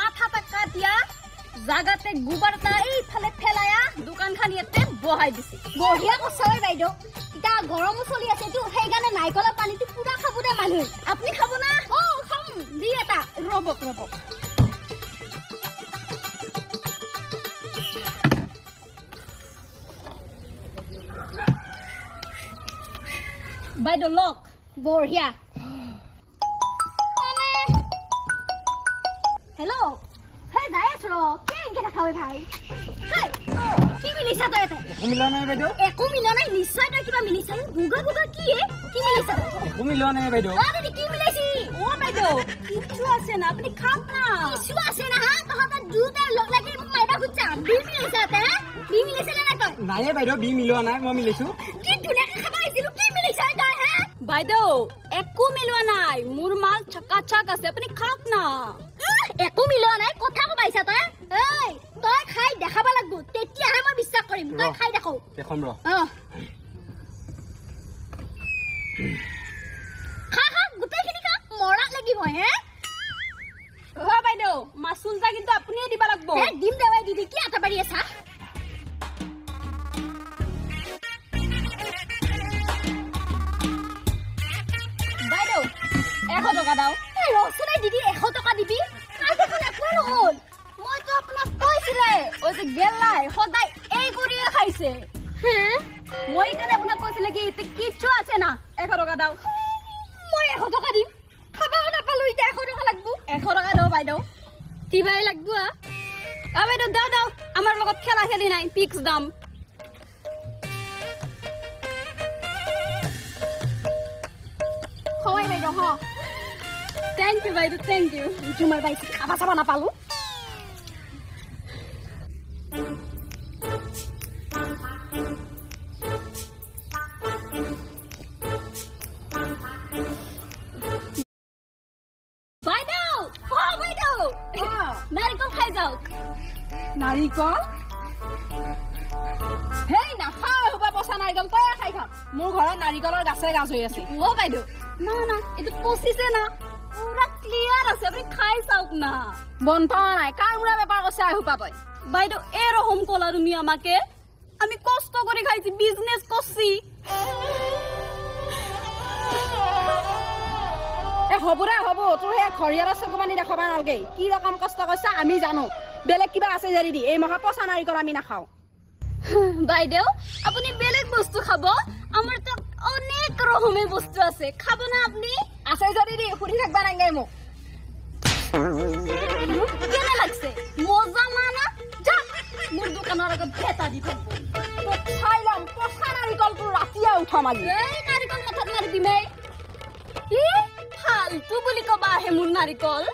মাথা টাকা দিয়া জাগাতে গোবৰটা এইফালে ফেলায়া দোকানখন ইয়াতে বহাই দিছে বঢ়িয়া কছাই বাইদেউ ইটা গৰম চলি আছে তো সেইকাৰণে নাইকলৰ পানীটো পুৰা খাব দে মানুহ আপুনি খাব না অ খাম দি এটা ৰ'ব বাইদেউ লক বঢ়িয়া হেল্ল' হেই যাই আছো কেনেকে দেখাবে ভাই কি মিলিছা তই এটা মিলা নাই বাইদেউ একো মিলা নাই নিশ্চয় তই কিবা মিলিছা বুগা বুগা কি মিলিছা মিলোৱা নাই বাইদেউ দাদি কি মিলাইছি ও বাইদেউ কিছু আছে না আপুনি খাওক না কিছু আছে না হা তহঁতৰ দুটা লগ লাগি মোক মাইবা খুঁজছা বি মিলাইছা বি মিলাইছে না তই নাই বাইদেউ বি মিলোৱা নাই মই মিলাইছো কি ধুনীয়াকে খাব আহিছিলো কি মিলাইছা তই হা বাইদেউ একো মিলোৱা নাই মোৰ মাল চকাচক আছে আপুনি খাওক না একো মিলোৱা নাই কথা কবাইছা তই এই তই খাই দেখাব লাগিব তেতিয়াহে মই বিশ্বাস কৰিম তই খাই দেখাও দেখম ৰ খা গোটেইখিনি খা মৰা লাগিব হে বাইদেউ মাছুলটা কিন্তু আপুনিয়ে দিব লাগিব দিম দেৱাই দিদি কি আটা বাঢ়ি আছা বাইদেউ 100 টকা দাও ৰচনাই দিদি 100 টকা দিবি কাই দেখোন একো নহ'ল মইতো আপোনাক কৈছিলে ওই যে গেলাই সদায় এই কৰিয়ে খাইছে মই কাৰণে আপোনাক কৈছিলে কি কিচ্ছু আছে না 100 টকা দাও মই 100 টকা দিম খাবাও নাপালো এতিয়া 100 টকা লাগব 100 টকা দাও বাইদেউ কিবাই লাগব বাইদেউ দাও আমাৰ লগত খেলা খেলি নাই পিক্স দাম হয় বাইদেউ হ থ্যাংক ইউ বাইদেউ থ্যাংক ইউ জুমাৰ বাইছি খাবা চাবা নাপালো নাৰিকল খাই যাও নাৰিকল হেই না খাবা পচা নাৰিকল তই খাই খা মোৰ ঘৰত নাৰিকলৰ গাছে গাছ হৈ আছে ও বাইদেউ না এটো পচিছে না পুৰা ক্লিয়াৰ আছে আপুনি খাই চাওক না বন পাওয়া নাই কাৰ মুৰা বেপাৰ কৰছে আহু পাবই বাইদেউ এৰকম কলা তুমি আমাকে আমি কষ্ট কৰে খাইছি বিজনেস কৰছি হব তোৰ হে খৰিয়াৰ চকুমানি দেখাবা নালগে কি ৰকম কষ্ট কৰিছা আমি জানো বেলেগ কিবা আছে যদি দি এই মহা পচা নাৰিকল আমি নাখাও বাইদেউ আপুনি বেলেগ বস্তু খাব আমার তো অনেক রকমের বস্তু আছে খাব না আপনি আছে যদি দি ফুৰি থাকবা নাংগে মোক কেনে লাগছে মজা মানা যা মোৰ দোকানেৰ আগে ভেতা দি থাকবো খাইলাম পচা নাৰিকলটো ৰাতিয়ে উঠাম আজি এই নাৰিকল মাথাত মারি দিমে কি ফালতু বুলি কবা হে মোর নারিকল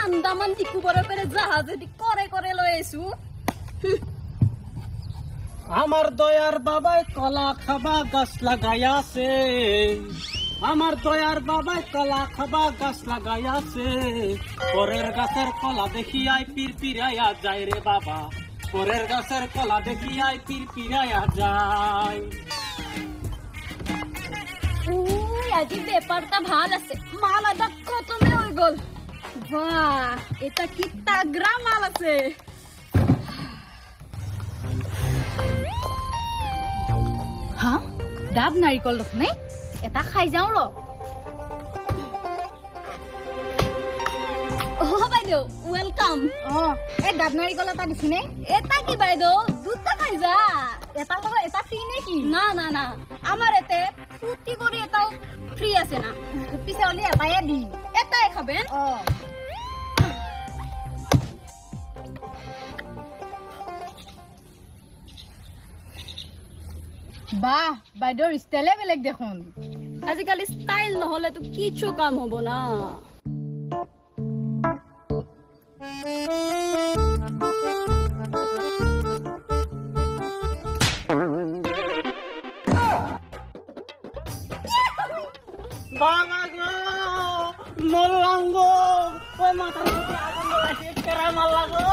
আন্দামান টিকুবরে পেরে জাহাজে দি করে লই আইছু আমার দয়ার বাবাই কলা খাবা গাছ লাগাইয়াছে আমার দয়ার বাবাই কলা খাবা গাছ লাগাইয়াছে পরের গাছের কলা দেখি আই পিরপিরাইয়া যায় রে বাবা পরের গাছের কলা দেখি আই পিরপিরাইয়া যায় আজি ব্যাপারটা ভাল আছে মাল আদা খতমে হয়ে গল বাহ এটা কি তাগড়া মাল আছে হা ডাব নাৰিকল দেখোন এটা খাই যাও ৰ বাইদেউ ওয়েলকাম এই ডাব নাৰিকল এটা দিছিনে এটা কি বাইদেউ দুটা খাই যা এটা লগত এটা ফ্ৰী নে কি না আমাৰ এতে ফুটি কৰে এটাও ফ্ৰি আছে না পিছে অলি এটাই দি এটাই খাবেন বাহ বাইদেউৰ ষ্টাইলে বেলেগ দেখোন আজিকালি স্টাইল নহলে তো কিছু কাম হবো না বাবা গো মরলাম গো ওই মাথার মধ্যে আগুন লাগাইছে কেরা মারলা গো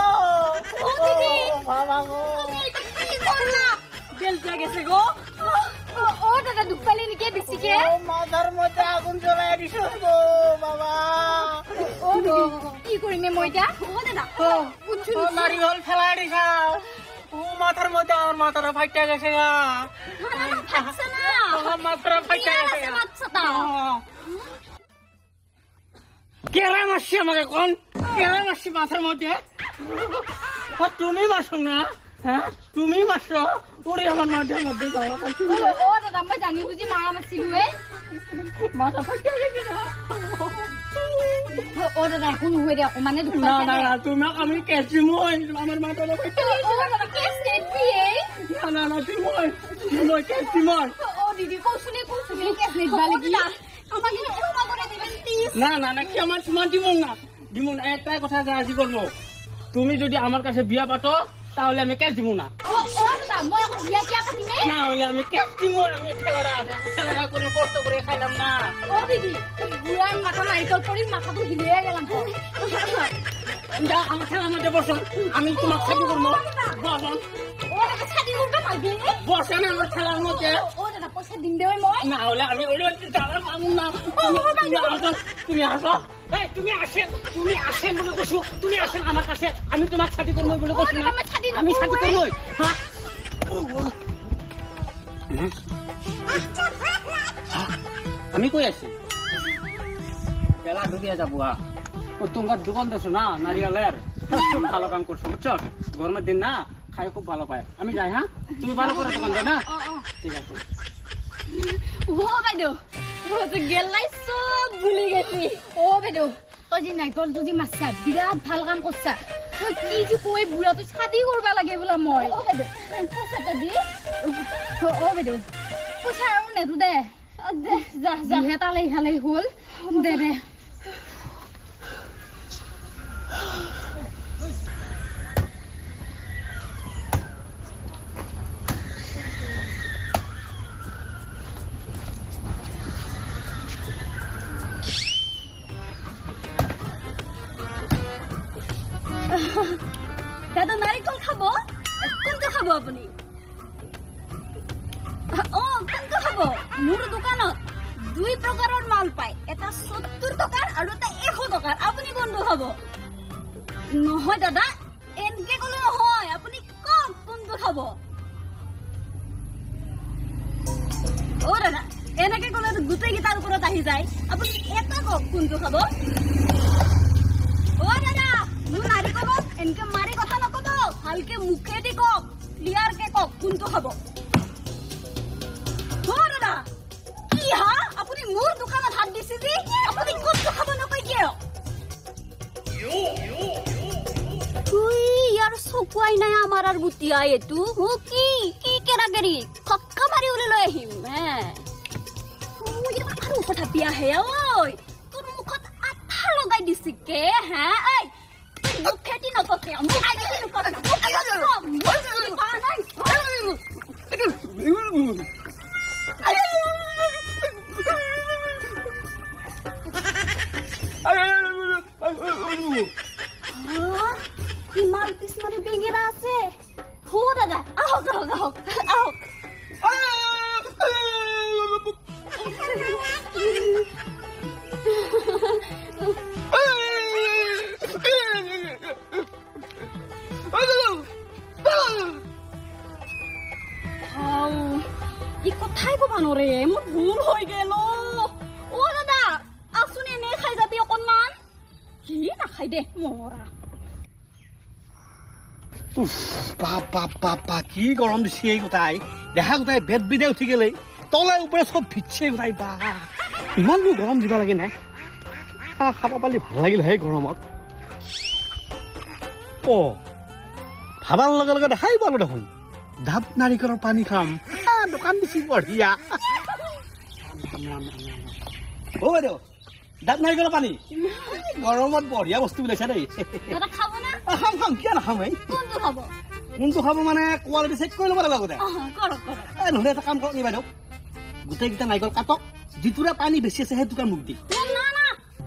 ও দিদি বাবা গো কি করলা বেলচা গেছে গো ও দাদা দুখ পালি নেকি বেছিকে মাথার মধ্যে আগুন জ্বলাই দিছ গো বাবা ও কি কৰিম মই এতিয়া অ দাদা নারিকল ফেলাই দিছা ও মাথার মধ্যে আমার মাথাটা ফাইটা গেছে গা ফাটছে না আমার মাথাটা ফাইটা কি গেছে আছে গা বাচ্চাটা কেরা মারছি আমাকে কোন কেরা মারছি মাথার মধ্যে তুমি মারছো না হ্যাঁ তুমি মারছো ওরে আমার মাথার মধ্যে যাওয়া ও দাদা মই জানি বুজি মাৰা নাছিলো মাথা ফাইটা গেছে গা ও দাদা এখন হৈ দে অকমানে দুখ না না না তুমি আমি কেছি মই আমার মাথাটা ফাইটা ও দাদা কেছ নেবি না না না তুমি কেছি মই ও দিদি কৌশুনি কেছ নেবা লাগি আমাকে ক্ষমা করে দিবেন প্লিজ না না না কি আমার তোমার দিমন না একটাই কথা রাজি করবো তুমি যদি আমার কাছে বিয়া পাতো তাহলে আমি ক্যাশ দিব না ও দাদা মই এখন বিয়া কিয়া পাতিমে না হলে আমি ক্যাশ দিব না আমি ঠেলা করে কষ্ট করে খাইলাম না ও দিদি বুড়ার মাথা নারিকল পরি মাথাটো হিলিয়ে গেলাম যা আমার ঠেলার মধ্যে বসো আমি তোমার ছাড়ি করবো বসো ও দাদা ছাড়ি করতে পারবি বসে না আমার ঠেলার মধ্যে ও দাদা পয়সা দিন দেবে মই না হলে আমি ওই টাকা পাবো না তুমি আসো এই তুমি আসেন বলে কইছো তুমি আসেন আমার কাছে আমি তোমার ছাড়ি করবো বলে কইছো না আমি ছাড়ি করবো হ্যাঁ আমি কই আছি পেলা ঢুকিয়ে যাবো ও তোমার দোকান দেছো না নারিয়ালের খুব ভালো কাম করছো বুঝছো গরমের দিন না খাই খুব ভালো পায় আমি যাই হ্যাঁ তুমি ভালো করে দোকান দাও না ঠিক আছে ও বাইদেউ ও যে গেলাই সব ভুলে গেছি ও বাইদেউ ও যে নাইকল যদি মাছা বিরাট ভাল কাম করছা কি যে কই বুড়া তো শাদি করবা লাগে বলা মই ও বাইদেউ পয়সাটা দি ও বাইদেউ পয়সা আৰু নেদু দে যা যা হেতালে হালে হল দে দে দাদা নাৰিকল খাব কোনটো খাব আপুনি ও কোনটো খাব মোৰ দোকানত দুই প্ৰকাৰৰ মাল পায় এটা 70 টকাৰ আৰু এটা 100 টকাৰ আপুনি কোনটো খাব নহয় দাদা এনকে ক'লে নহয় আপুনি কওক কোনটো খাব ও দাদা এনেকে ক'লে গোটেই গীতাৰ ওপৰত আহি যায় আপুনি এটা কওক কোনটো খাব ও দাদা মোৰ নাৰিকলত এনকে মাৰি কথা নকব ভালকে মুখেদি কওক ক্লিয়াৰকে কওক কোনটো খাব ও দাদা কি হা আপুনি মোৰ দোকানত হাত দিছে যে আপুনি কোনটো খাব নকয় কিয় তুই ইয়াৰ চকুৱাই নাই আমাৰ আৰু বুটিয়া এইটো ও কি কেৰাকেৰি খক্কা মাৰি উলি লৈ আহিম হে আৰু কথা বিয়া হে ঐ তোৰ মুখত আঠা লগাই দিছে কে হে ঐ মুখেদি নককে মোক আইদি নককে ইমান পিছমানে বেঙেৰা আছে হো দাদা আহক আহক আহক ই কথাই কব নৰে মোৰ ভুল হৈ গেল ও দাদা আছোনে এনে খাই যাবি অকণমান কি নাখাই দে মৰা বাবা কি গরম দিছে এই গোটাই দেখা গোটাই বেদ বিদে উঠি গেলে তলে উপরে সব ভিজছে গোটাই বা ইমান গরম দিবা লাগে নাই খাব পালি ভাল লাগিল সেই গরমত ও ভাবার লগে লগে দেখাই পালো দেখোন ডাব নাৰিকলৰ পানী খাম দোকান দিছি বঢ়িয়া ও বাইদেউ ডাব নাৰিকলৰ পানী গৰমত বঢ়িয়া বস্তু ওলাইছা দেই দাদা খাব না খাম কিয় নাখাম এই কোনটো খাব মানে কোৱালিটি চেক কৰি ল'ব লাগিব আগতে নহ'লে এটা কাম কৰক নি বাইদেউ গোটেইকেইটা নাৰিকল কাটক যিটোৰে পানী বেছি আছে সেই দোকান মোক দি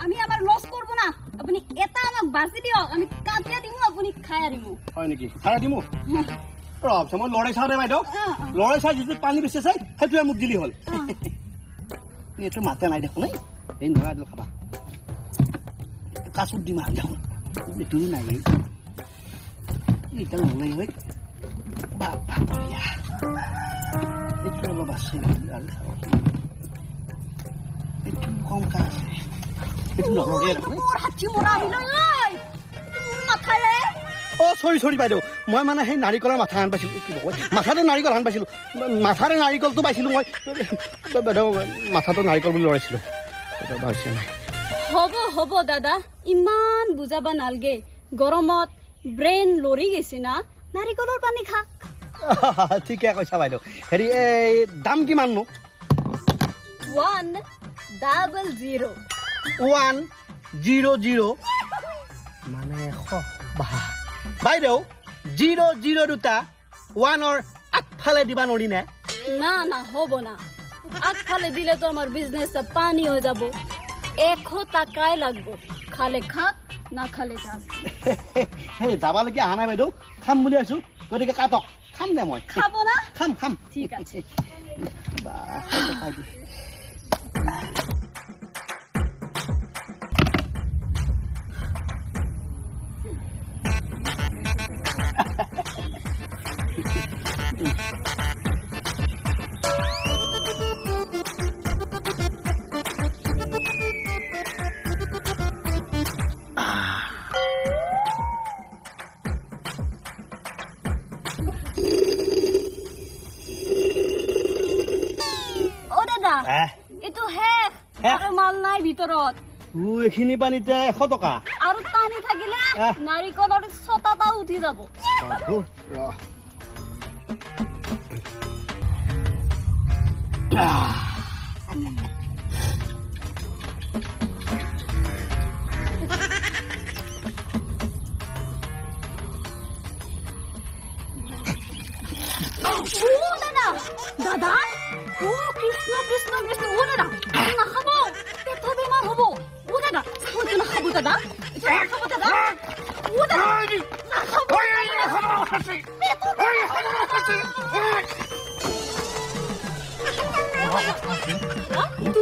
আমি আবার লস করব না আপনি এটা আমাক বাজি দিও আমি কাটিয়া দিমু আপনি খায়া দিমু হয় নেকি খায়া দিমু ৰব মই লৰাই চাওঁ দে বাইদেউ লৰাই চাই যিটো পানী বেছি আছে সেইটোৱে মোক দিলি হ'ল এইটো মাতে নাই দেখোন এই নৰা দিল খাবা কাচুত দিম আৰু দেখোন Itu naik. Kita mulai wek. Bapak ya. Itu bapak sih. Itu kong kasih. Itu nak lagi. মোৰ হাতী মৰা আহিলে ঐ মোৰ মাথাৰে Oh, sorry বাইদেউ মই মানে সেই নাৰিকলৰ মাথা আন পাইছিলো কি কয় মাথাটো নাৰিকল আন পাইছিলো মাথাৰে নাৰিকলটো পাইছিলো মই বাইদেউ মাথাটো নাৰিকল বুলি লৰাইছিলো এটা ভাবিছে নাই হ'ব দাদা ইমান বুজাবা নালগে গৰমত ব্ৰেইন লৰি গৈছে না নাৰিকলৰ পানী খা ঠিকে কৈছা বাইদেউ হেৰি এই দাম কিমাননো 100 100 মানে বাহ বাইদেউ 00 দুটা 1ৰ আগফালে দিবা নৰি নে না হ'ব না আগফালে দিলে তো আমার বিজনেস পানি হয়ে যাব 100 টাকাই লাগবো খালে খাক না খালে যাক সেই যাবালৈকে অহা নাই বাইদেউ খাম বুলি আছো গতিকে কাটক খাম দে মই খাবো না খাম ঠিক আছে এইটো শেষ আৰু মাল নাই ভিতৰত এইখিনি পানীতে 100 টকা আৰু পানী থাকিলে নাৰিকলৰ ছটাটা উঠি যাব দাদা ও কৃষ্ণ কৃষ্ণ কৃষ্ণ ও দাদা নাখাব পেট বেমাৰ হ'ব ও দাদা মই নাখাব দাদা নাখাব দাদা ও দাদা নাখাব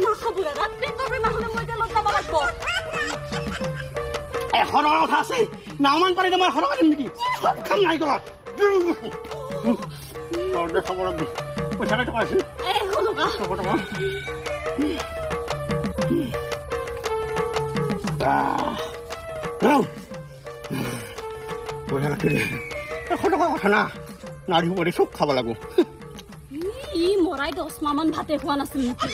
নাখাব দাদা পেট বেমাৰ হ'লে মই এতিয়া লগাব লাগিব 100 টকাৰ কথা আছে নাওমান পাৰিলে মই 100 টকা দিম নেকি খাম নাই কৰা পইচাটা টকা আছে পইচা কাটিলে 100 টকা কথা না নাৰী চব খাব লাগিব ই মৰাই 10 মাহ মান ভাতে খোৱা নাছিল নেকি